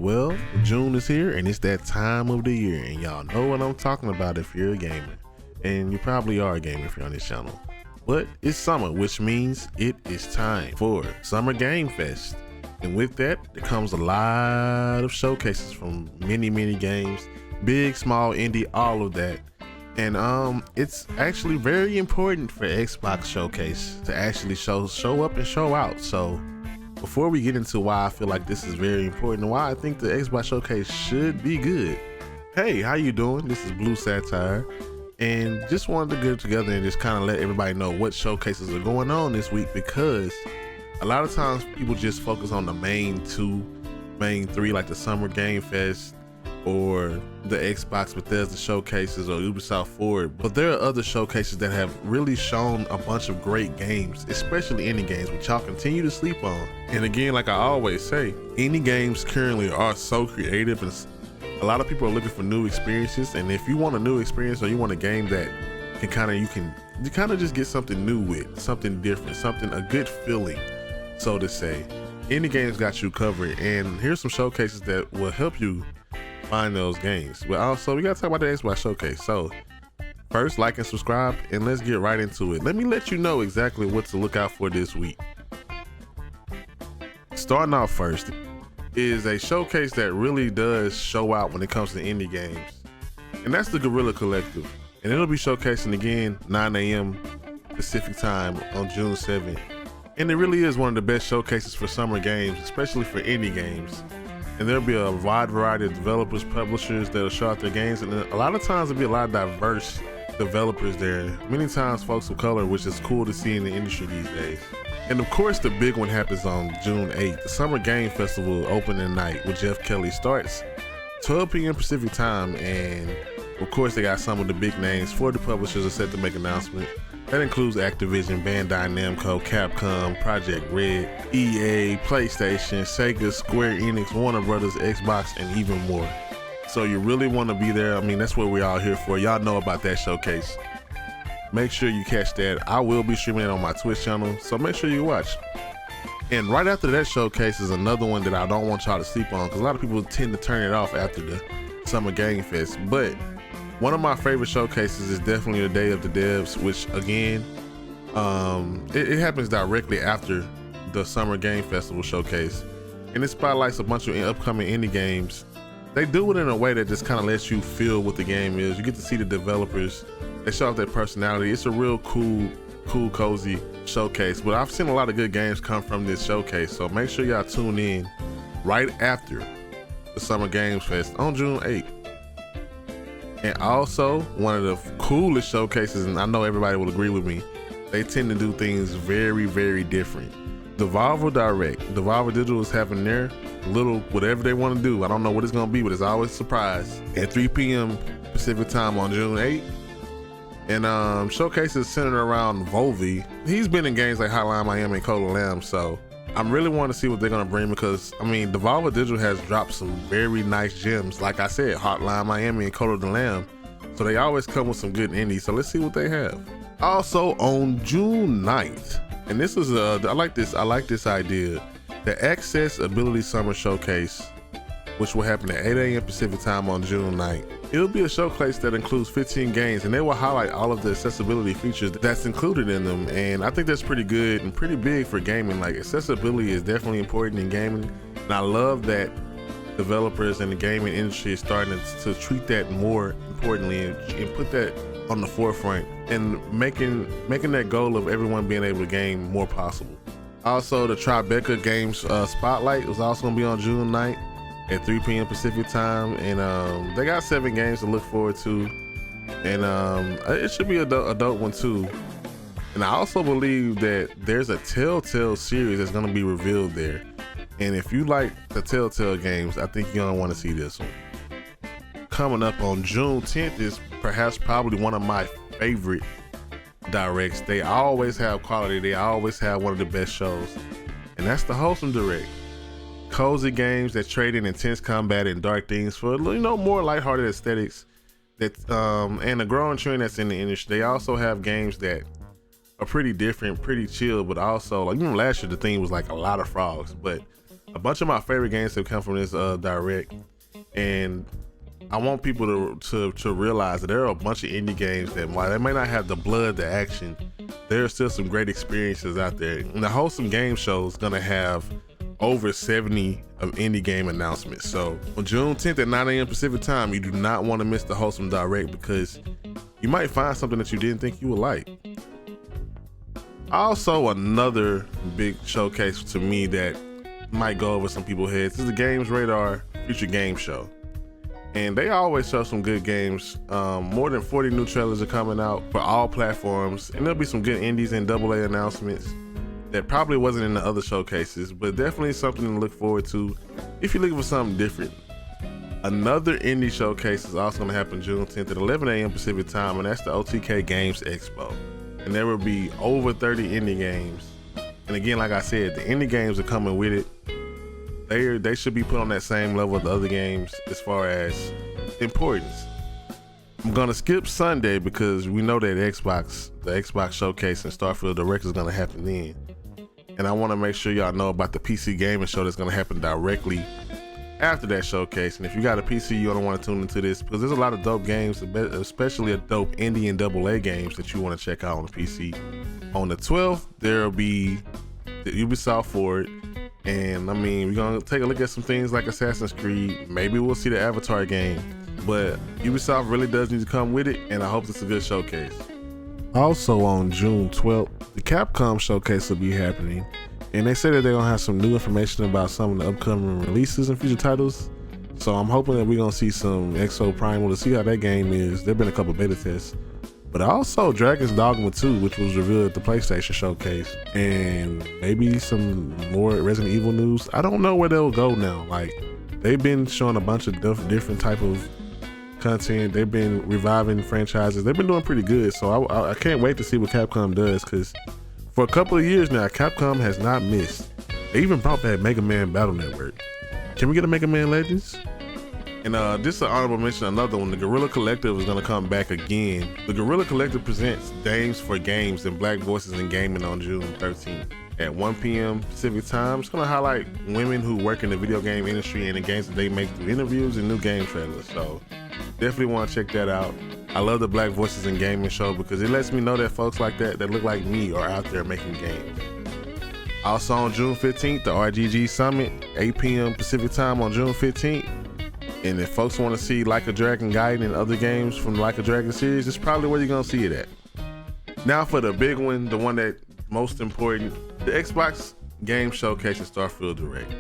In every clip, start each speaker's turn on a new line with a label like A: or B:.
A: Well, June is here and it's that time of the year, and y'all know what I'm talking about if you're a gamer. And you probably are a gamer if you're on this channel. But it's summer, which means it is time for Summer Game Fest. And with that, there comes a lot of showcases from many games, big, small, indie, all of that. And it's actually very important for Xbox Showcase to actually show up and show out. So before we get into why I feel like this is very important and why I think the Xbox Showcase should be good. Hey, how you doing? This is Blue Satire, and just wanted to get together and just kind of let everybody know what showcases are going on this week, because a lot of times people just focus on the main three, like the Summer Game Fest or the Xbox Bethesda showcases or Ubisoft Forward. But there are other showcases that have really shown a bunch of great games, especially indie games, which y'all continue to sleep on. And again, like I always say, indie games currently are so creative, and a lot of people are looking for new experiences. And if you want a new experience, or you want a game that you kind of just get something new with, something different, a good feeling, so to say, indie games got you covered. And here's some showcases that will help you find those games. But also, we gotta talk about the Xbox Showcase. So first, like and subscribe, and let's get right into it. Let me let you know exactly what to look out for this week. Starting off first is a showcase that really does show out when it comes to indie games, and that's the Guerrilla Collective. And it'll be showcasing again 9 a.m. Pacific time on June 7th. And it really is one of the best showcases for summer games, especially for indie games. And there'll be a wide variety of developers, publishers that'll show out their games, and a lot of times there'll be a lot of diverse developers there. Many times folks of color, which is cool to see in the industry these days. And of course, the big one happens on June 8th. The Summer Game Festival opening night with Jeff Kelly starts 12 p.m. Pacific time, and of course they got some of the big names for the publishers are set to make announcements. That includes Activision, Bandai Namco, Capcom, Project Red, EA, PlayStation, Sega, Square Enix, Warner Brothers, Xbox, and even more. So you really want to be there. I mean, that's what we're all here for. Y'all know about that showcase. Make sure you catch that. I will be streaming it on my Twitch channel, so make sure you watch. And right after that showcase is another one that I don't want y'all to sleep on, because a lot of people tend to turn it off after the Summer Game Fest. But one of my favorite showcases is definitely the Day of the Dibs, which again, it happens directly after the Summer Game Festival showcase, and it spotlights a bunch of upcoming indie games. They do it in a way that just kind of lets you feel what the game is. You get to see the developers. They show off their personality. It's a real cool, cozy showcase. But I've seen a lot of good games come from this showcase, so make sure y'all tune in right after the Summer Games Fest on June 8th. And also, one of the coolest showcases, and I know everybody will agree with me, they tend to do things very different. The Volvo Direct. The Volvo Digital is having their little whatever they want to do. I don't know what it's going to be, but it's always a surprise. At 3 p.m. Pacific time on June 8th. And showcases centered around Volvo. He's been in games like Hotline Miami and Code of Lamb, so I'm really wanting to see what they're going to bring, because I mean, the Volvo Digital has dropped some very nice gems. Like I said, Hotline Miami and Code of the Lamb. So they always come with some good indies. So let's see what they have. Also on June 9th, and this is I like this idea, the Accessibility Summer Showcase, which will happen at 8 a.m. Pacific time on June 9th. It'll be a showcase that includes 15 games, and they will highlight all of the accessibility features that's included in them. And I think that's pretty good and pretty big for gaming. Like, accessibility is definitely important in gaming, and I love that developers and the gaming industry is starting to treat that more importantly and put that on the forefront, and making that goal of everyone being able to game more possible. Also, the Tribeca Games Spotlight is also gonna be on June 9th at 3 p.m. Pacific time, and they got 7 games to look forward to, and it should be a dope one too. And I also believe that there's a Telltale series that's gonna be revealed there, and if you like the Telltale games, I think you're gonna want to see this one. Coming up on June 10th is perhaps probably one of my favorite directs. They always have quality. They always have one of the best shows, and that's the Wholesome Direct. Cozy games that trade in intense combat and dark themes for more lighthearted aesthetics. And a growing trend that's in the industry. They also have games that are pretty different, pretty chill, but also, like, last year the theme was like a lot of frogs, but A bunch of my favorite games have come from this direct, and I want people to realize that there are a bunch of indie games that, while they may not have the blood, the action, there are still some great experiences out there. And the Wholesome Game Show is gonna have over 70 of indie game announcements. So on June 10th at 9 a.m. Pacific time, you do not want to miss the Wholesome Direct, because you might find something that you didn't think you would like. Also, another big showcase to me that might go over some people's heads is the Games Radar Future Game Show. And they always show some good games. More than 40 new trailers are coming out for all platforms, and there'll be some good indies and AA announcements that probably wasn't in the other showcases, but definitely something to look forward to if you're looking for something different. Another indie showcase is also gonna happen June 10th at 11 a.m. Pacific time, and that's the OTW Games Expo. And there will be over 30 indie games. And again, like I said, the indie games are coming with it. They should be put on that same level as the other games as far as importance. I'm gonna skip Sunday because we know that the Xbox showcase and Starfield Direct is gonna happen then. And I wanna make sure y'all know about the PC gaming show that's gonna happen directly after that showcase. And if you got a PC, you're gonna wanna tune into this, because there's a lot of dope games, especially a dope indie and AA games that you wanna check out on the PC. On the 12th, there'll be the Ubisoft Forward. And I mean, we're gonna take a look at some things like Assassin's Creed. Maybe we'll see the Avatar game, but Ubisoft really does need to come with it, and I hope it's a good showcase. Also on June 12th, the Capcom showcase will be happening, and they say that they're gonna have some new information about some of the upcoming releases and future titles. So I'm hoping that we're gonna see some Exo Primal to see how that game is. There've been a couple beta tests, but also Dragon's Dogma 2, which was revealed at the PlayStation showcase, and maybe some more Resident Evil news. I don't know where they'll go now. Like, they've been showing a bunch of different type of content. They've been reviving franchises. They've been doing pretty good. So I can't wait to see what Capcom does, because for a couple of years now, Capcom has not missed. They even brought back Mega Man Battle Network. Can we get a Mega Man Legends? And just an honorable mention, another one, the Guerrilla Collective is gonna come back again. The Guerrilla Collective presents Dames for Games and Black Voices in Gaming on June 13th at 1 p.m. Pacific time. It's gonna highlight women who work in the video game industry and the games that they make through interviews and new game trailers. So definitely wanna check that out. I love the Black Voices in Gaming show because it lets me know that folks like that look like me are out there making games. Also on June 15th, the RGG Summit, 8 p.m. Pacific time on June 15th. And if folks want to see Like a Dragon Gaiden and other games from the Like a Dragon series, it's probably where you're going to see it at. Now for the big one, the one that most important, the Xbox Game Showcase and Starfield Direct.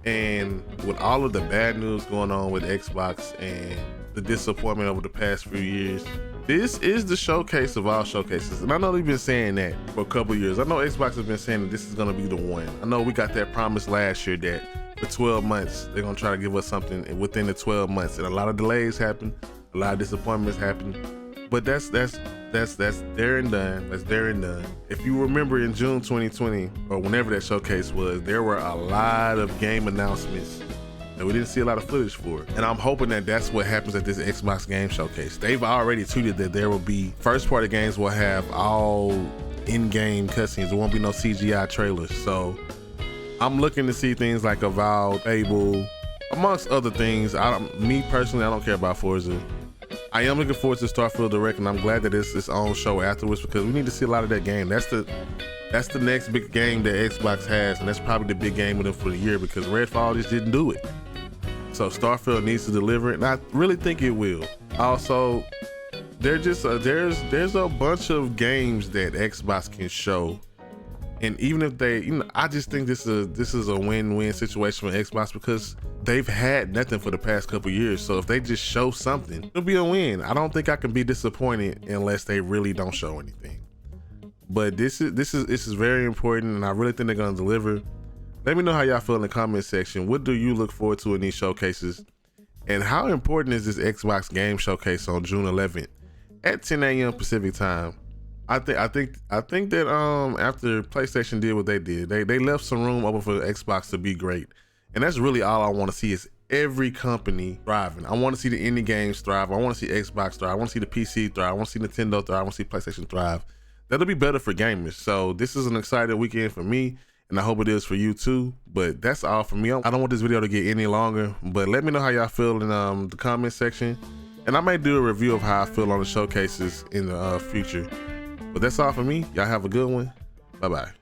A: And with all of the bad news going on with Xbox and the disappointment over the past few years, this is the showcase of all showcases. And I know they've been saying that for a couple years. I know Xbox has been saying that this is going to be the one. I know we got that promise last year that for 12 months, they're gonna try to give us something within the 12 months. And a lot of delays happen, a lot of disappointments happen, but that's there and done. That's there and done. If you remember in June 2020, or whenever that showcase was, there were a lot of game announcements that we didn't see a lot of footage for. And I'm hoping that that's what happens at this Xbox Game Showcase. They've already tweeted that there will be, first party games will have all in-game cutscenes. There won't be no CGI trailers. So I'm looking to see things like Avowed, Fable, amongst other things. Me personally, I don't care about Forza. I am looking forward to Starfield Direct, and I'm glad that it's its own show afterwards, because we need to see a lot of that game. That's the next big game that Xbox has, and that's probably the big game with them for the year, because Redfall just didn't do it. So Starfield needs to deliver it, and I really think it will. Also, there's a bunch of games that Xbox can show. And even if they, I just think this is a win-win situation for Xbox, because they've had nothing for the past couple years. So if they just show something, it'll be a win. I don't think I can be disappointed unless they really don't show anything. But this is very important, and I really think they're gonna deliver. Let me know how y'all feel in the comment section. What do you look forward to in these showcases? And how important is this Xbox Game Showcase on June 11th at 10 a.m. Pacific time? I think that after PlayStation did what they did, they left some room open for Xbox to be great. And that's really all I want to see, is every company thriving. I want to see the indie games thrive. I want to see Xbox thrive. I want to see the PC thrive. I want to see Nintendo thrive. I want to see PlayStation thrive. That'll be better for gamers. So this is an exciting weekend for me, and I hope it is for you too. But that's all for me. I don't want this video to get any longer, but let me know how y'all feel in the comment section, and I may do a review of how I feel on the showcases in the future. But that's all for me. Y'all have a good one. Bye bye.